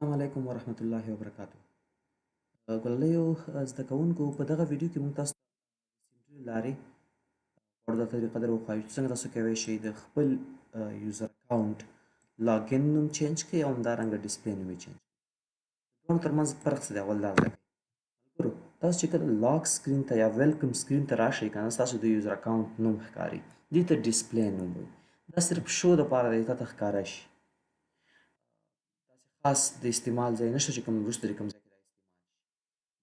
السلام علیکم ورحمت الله وبرکاتو. ګللیو زده کوونکو په دغه ویډیو کې موږ تاسو ته لارې او د طریقه در وښایو چې څنګه تاسو کولی شئ د خپل یوزر اکاونټ لاګین نوم چینج کړئ او همدارنګه ډسپلی نوم یې چینج کړئ. د دواړو ترمنځ فرق څه دی؟ اول دا زده کړئ. ملګرو، تاسو چې کله لاک سکرین ته یا ویلکم سکرین ته راشئ که نه ستاسو د یوزر اکاونټ نوم ښکاري، دې ته ډسپلی نوم وایي. دا صرف شو دپاره دی تاته ښکاره شي. داسې خاص د استعمال ځای نشته چې کوم وروسته د کوم ځای کې دا استعمال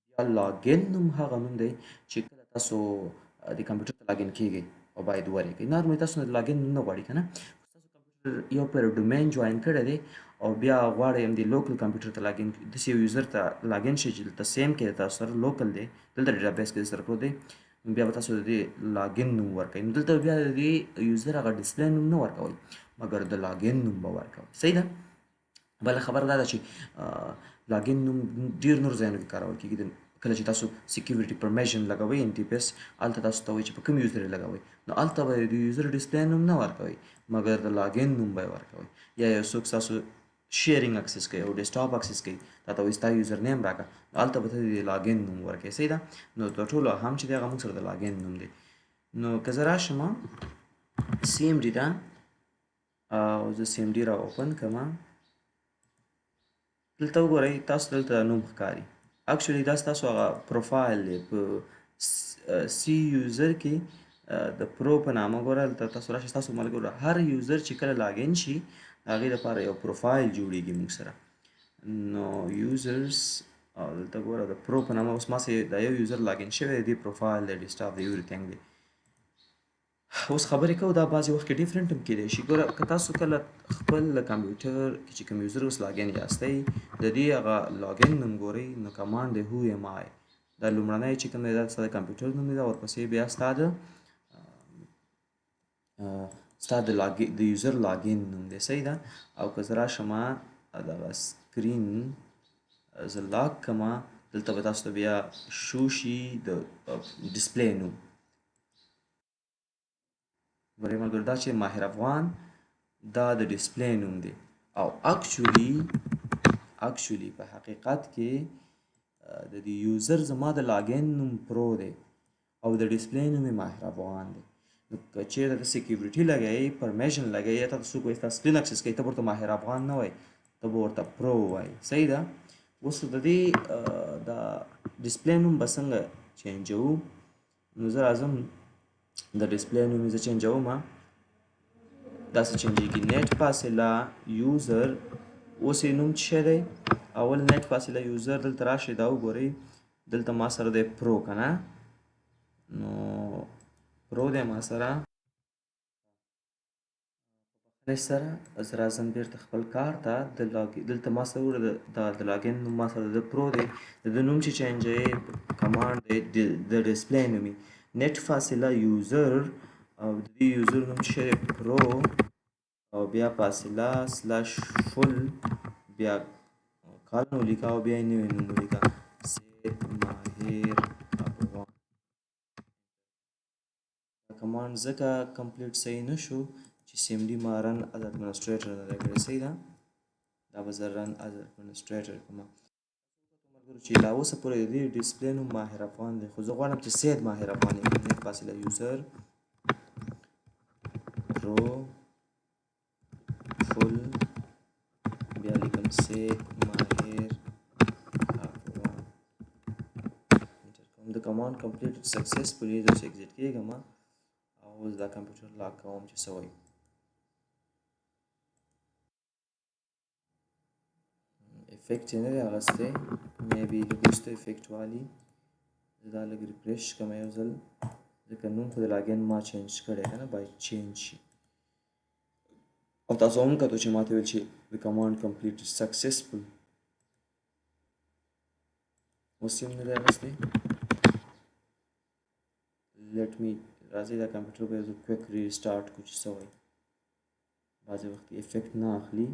شي. یا لاګین نوم هغه نوم دی چې کله تاسو د کمپیوټر ته لاګین کیږئ او باید ورکړئ. نارملي تاسو نه لاګین نوم نه غواړي که نه، تاسو کمپیوټر یو پر ډومین جوین کړی دی او بیا غواړئ همدې لوکل کمپیوټر ته لاګین داسې یو یوزر ته لاګین شئ چې دلته سیم کې تاسو سره لوکل دی، دلته ډیټابیس کې سره پروت دی، بیا به تاسو د دې لاګین نوم ورکوئ. نو دلته بیا د دې یوزر هغه ډسپلی نوم نه ورکوئ مګر د لاګین نوم به ورکوئ. صحیح ده؟ بله خبره دا ده چې لاګین نوم ډېر نور ځایونو کې کارول کېږي. کله چې تاسو سکیورټي پرمیشن لګوئ ان ټي پی اس، هلته تاسو ته وایي چې په کوم یوزر یې لګوئ، نو هلته به د یوزر ډسپلی نوم نه ورکوئ مګر د لاګین نوم به یې ورکوئ. یا یو څوک ستاسو شیرینګ اکسس کوي او ډیسکټاپ اکسس کوي، تا ته وایي ستا یوزر نیم راکړه، نو هلته به ته د لاګین نوم ورکوې. صحیح ده؟ نو تر ټولو اهم چې دی هغه موږ سره د لاګین نوم دی. نو که زه راشم سی ایم ډي ته او زه سی ایم ډي را اوپن کړم، دلته وګورئ تاسو دلته نوم ښکاري. اکچولی دا ستاسو هغه پروفایل دی په سی یوزر کې د پرو په نامه. ګوره دلته تاسو راشئ، ستاسو ملګرو هر یوزر چې کله لاګین شي د هغې دپاره یو پروفایل جوړیږي موږ سره. نو یوزرز او دلته ګوره د پرو په نامه اوس ماسې دا یو یوزر لاګین شوی دی، دې پروفایل دی، ډیسکټاپ دی، ایوریثینګ دی. اوس خبرې کوو دا بعضې وخت کې ډیفرنټ هم کیدی شي. ګوره که تاسو کله خپل کمپیوټر کې چې کوم یوزر اوس لاګین یاستئ د دې هغه لاګین نوم ګورئ، نو کمانډ دی هو ایم آی. دا لومړنی چې کوم دی دا ستا د کمپیوټر نوم دی، دا ورپسې بیا ستا د یوزر لاګین نوم دی. صحیح ده؟ او که زه راشم دغه سکرین زه لاک کړمه، دلته به تاسو ته بیا شو شي د ډسپلی نوم. ګورئ ملګرو دا چې ماهر افغان دا د ډسپلی نوم دی او اکچولی په حقیقت کې د دې یوزر زما د لاګین نوم پرو دی او د ډسپلی نوم یې ماهر افغان دی. نو که چېرته ته سکیورټي لګوئ، پرمیشن لګوئ، یا ته څوک وایي ستا سکرین اکسس کوي، ته به ورته ماهر افغان نه وایي، ته به ورته پرو وایي. صحیح ده؟ اوس د دې د ډسپلی نوم به څنګه چینجوو؟ نو زه راځم د ډسپلی نوم یې زه چینجوم. داسې چینجېږي نیټ فاصله یوزر. اوس یې نوم څه شی دی؟ اول نیټ فاصله یوزر. دلته راشئ دا وګورئ، دلته ما سره دی پرو که نه، نو پرو دی ما سره. په سره زه راځم بېرته خپل کار ته. دلته ما سره وګوره د لاګین نوم ما سره د پرو دی، د ده نوم چې چینجوي کمانډ دی د ډسپلی نومي نیټ فاصله یوزر او د دې یوزر نوم چې دی پرو او بیا فاصله سلاش فل، بیا کالونه ولیکه او بیا یې نوی نوم ولیکه سید ماهر افغان. دا کمانډ ځکه کمپلیټ صحیح نه شو چې سی ایم ډي ما رن از اډمنسټریټر نه دی کړی. صحیح ده؟ دا به زه رن از اډمنسټریټر کړم. ملګرو چې لا اوسه پورې د دې ډسپلی نوم ماهر افغان دی، خو زه غواړم چې سید ماهر افغان یې کړم. نیټ فاصله یوزر پرو فل بیا لیکم سید ماهر افغان، انټر کوم. د کمانډ کمپلیټ سکسسفولي. زه اوس ایګزیټ کېږم او اوس دا کمپیوټر لاک کوم چې څه وایي. افیکټ یې نه دی اخیستی، مې بي لږ وروسته افیکټ والي. زه دا لږ ریفریش کړم یو ځل، ځکه نوم خو د لاګین ما چینج کړی که نه، باید چینج شي. او تاسو هم کتو چې ما ته ویل چې د کمانډ کمپلیټ سکسسفول، اوس یې هم نه دی اخیستی. لیټ می راځئ دا کمپیوټر به زه کویک ریسټارټ کړو چې څه وایي. بعضې وخت افیکټ نه اخلي.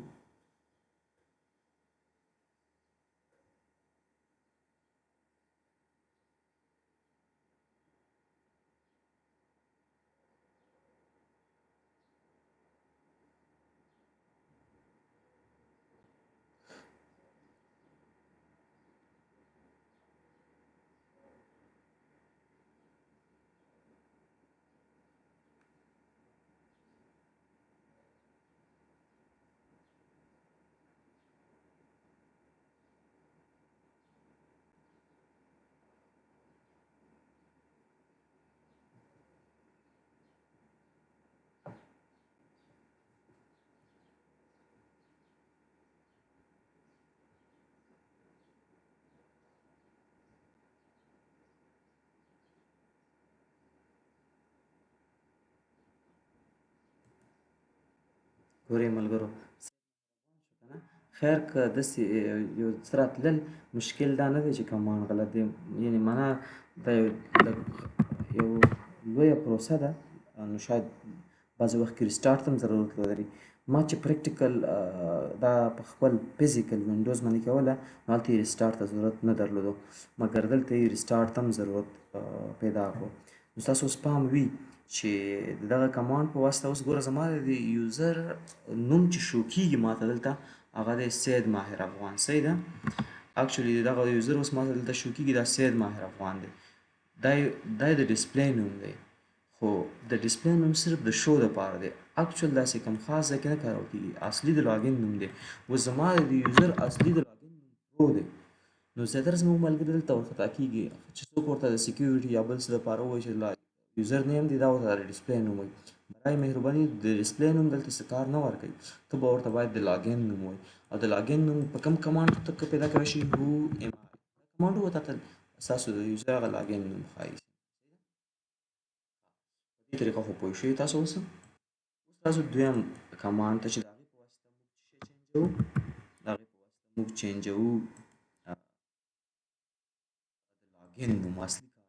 ګورې ملګرو کنه خیر که داسې یو څه راتلل مشکل دا نه دی چې کمان غلط دی یعنې معنا دا یو لویه پروسه ده نو شاید بعضې وخت کې ریسټارټ ته هم ضرورت لري ما چې پریکټیکل دا په خپل فزیکل وینډوز باندې کوله نو هلته یې ریسټارټ ته ضرورت نه درلودو مګر دلته یې ریسټارټ ته هم ضرورت پیدا کړو نو ستاسو اوس پام وي چې د دغه کمانډ په واسطه اوس ګوره زما د یوزر نوم چې شو کېږي ماته دلته هغه دی سید ماهر افغان صحیح ده اکچولی دغه یوزر اوس ماته دلته شو کېږي دا سید ماهر افغان دی دا د ډسپلی نوم دی خو د ډسپلی نوم صرف د شو دپاره دی اکچوال داسې کوم خاص ځای کې نه کارول کېږي اصلي د لاګین نوم دی اوس زما د یوزر اصلي د لاګین نوم پرو دی نو زیاتره زموږ ملګري دلته ورخطا کېږي چې څوک ورته د سیکیورټي یا بل څه دپاره ووایي چې یوزر نیم دی دا ورته د ډسپلی نوم وایي برای مهرباني د ډسپلی نوم دلته څه کار نه ورکوي ته به ورته باید د لاګین نوم وایي او د لاګین نوم په کوم کمانډ ته پیدا کولی شي هو ام کمانډ وتاته ستاسو د یوزر هغه لاګین نوم ښایي په دې طریقه خو پوه شوي تاسو اوس تاسو دویم کمانډ ته چې د هغې په واسطه موږ څه شی چینجوو د هغې په واسطه موږ چینجوو د لاګین نوم اصلي کار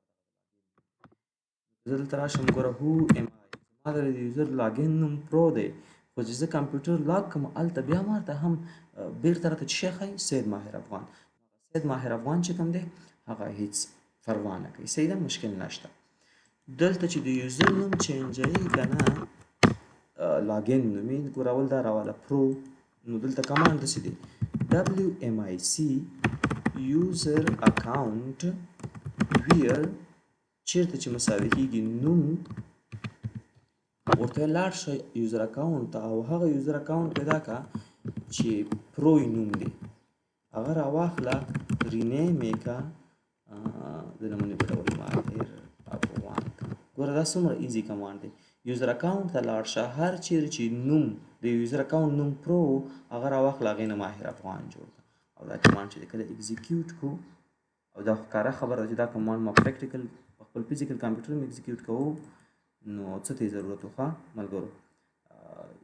زه دلته راشم ګوره هو ام آی زما د یوزر لاګین نوم پرو دی خو چې زه کمپیوټر لاګ کړم هلته بیا ماته هم بېرته راته څه شی ښایي سید ماهر افغان سید ماهر افغان چې کوم دی هغه هیڅ پروا نه کوي صحیح ده مشکل نشته دلته چې د یوزر نوم چینجوي که نه لاګین نومي ګوره اول دا راواله پرو نو دلته کمانډ داسې دی WMIC user account where چیرته چې مساوي کېږي نوم ورته لاړ شه یوزر اکاونټ ته او هغه یوزر اکاونټ پیدا کړه چې پرو نوم دی هغه راواخله رینیم یې کړه د نمونې په ډول ماهر افغان ګوره دا څومره ایزي کمانډ دی یوزر اکاونټ ته لاړ شه هر چیرې چې نوم د یوزر اکاونټ نوم پرو هغه راواخله هغې نه ماهر افغان جوړ کړه او دا کمانډ چې دی کله اکزیکیوټ کړو او دا ښکاره خبره ده چې دا کمانډ ما پریکټیکل په خپل فزیکل کمپیوټر مې اکزیکیوټ کوو نو څه ته یې ضرورت و ښه ملګرو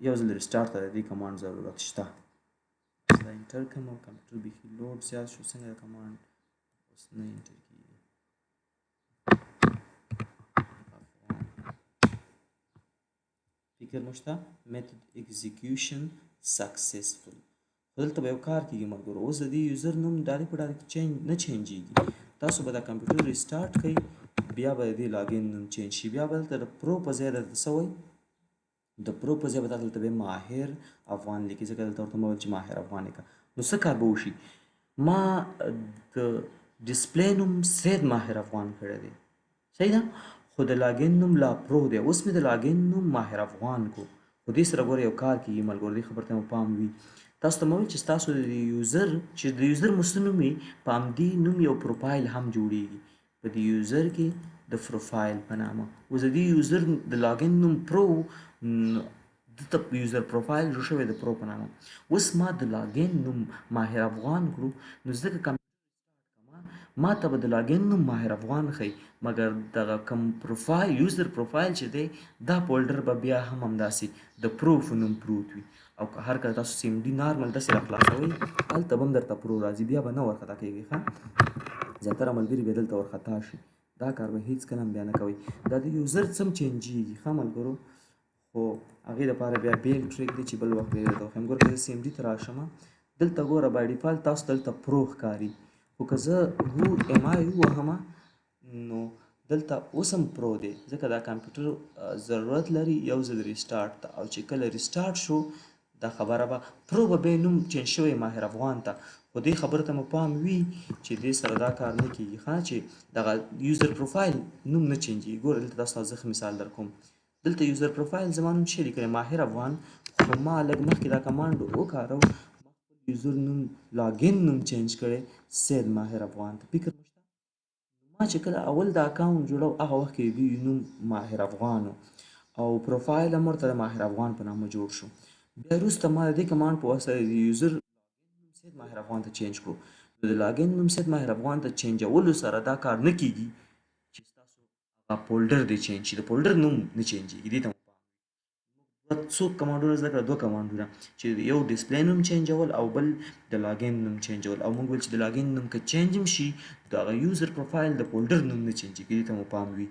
یو ځل ریسټارټ ته د دې کمانډ ضرورت شته دا انټر کړم او کمپیوټر بیخي لوډ زیات شو څنګه دا کمانډ اوس نه انټر کېږي فکر مو شته میتد اکزیکیوشن سکسسفل دلته به یو کار کېږي ملګرو اوس د دې یوزر نوم ډایرکټ په ډایرکټ نه چینجېږي تاسو به دا کمپیوټر ریسټارټ کوئ بیا به د دې لاګین نوم چینج شي بیا به دلته د پرو په ځای درته څه وایي د پرو په ځای به دلته به ماهر افغان لیکي ځکه دلته ورته مه ویل چې ماهر افغان لیکه نو څه کار به وشي ما د ډسپلی نوم سید ماهر افغان کړی دی صحیح ده خو د لاګین نوم لا پرو دی اوس مې د لاګین نوم ماهر افغان کو خو دې سره ګوره یو کار کېږي ملګرو دې خبرې ته مو پام وي تاسو ته مو ویل چې ستاسو د یوزر چې د یوزر مو څه نوم وي په همدې نوم یو پروفایل هم جوړیږي په دې یوزر کې د پروفایل په نامه اوس د دې یوزر د لاګین نوم پرو دلته یوزر پروفایل جوړ شوی د پرو په نامه اوس ما د لاګین نوم ماهر افغان کړو نو ځکه ما ته به د لاګین نوم ماهر افغان ښیي مګر دغه کوم پروفایل یوزر پروفایل چې دی دا فولډر به بیا هم همداسې د پرو په نوم پروت وي او که هر کله تاسو CMD نارمل داسې راخلاصوئ هلته به هم درته پرو راځي بیا به نه ورخطا کېږي ښه زیاتره ملګري به دلته ورخطا شي دا کار به هیڅ کله هم بیا نه کوئ دا د یوزر څه هم چینجېږي ښه ملګرو خو هغې دپاره بیا بیل ټریک دی چې بل وخت به یې درته وښیم ګوره که زه CMD ته راشم دلته ګوره بای ډیفالټ تاسو دلته پرو ښکاري خو که زه هو ام آی ووهم نو دلته اوس هم پرو دی ځکه دا کمپیوټر ضرورت لري یو ځل ریسټارټ ته او چې کله ریسټارټ شو دا خبره به پرو به بیا نوم چینج شوی ماهر افغان ته خو دې خبرو ته مو پام وي چې دې سره دا کار نه کېږي ښه چې دغه یوزر پروفایل نوم نه چینجېږي ګوره دلته تاسو ته زه ښه مثال در کوم دلته یوزر پروفایل زما نوم څه لیکلی ماهر افغان خو ما لږ مخکې دا کمانډ وکارو یوزر نوم لاګین نوم چینج کړی سید ماهر افغان ته فکر مو شته ما چې کله اول دا اکاونټ جوړو هغه وخت کې دوی نوم ماهر افغان او پروفایل هم ورته د ماهر افغان په نامه جوړ شو بیا وروسته ما د دې کمانډ په واسطه د یوزر نوم سید ماهر افغان ته چینج کړو نو د لاګین نوم سید ماهر افغان ته چینجولو سره دا کار نه کېږي چې ستاسو هغه فولډر دی چینج شي د فولډر نوم نه چینجېږي دې ته څو کمانډونه زده کړه، دوه کمانډونه چې یو ډسپلی نوم چینجول او بل د لاګین نوم چینجول. او موږ ویل چې د لاګین نوم که چینج هم شي د هغه یوزر پروفایل د فولډر نوم نه چینج کېږي، دې ته مو پام وي.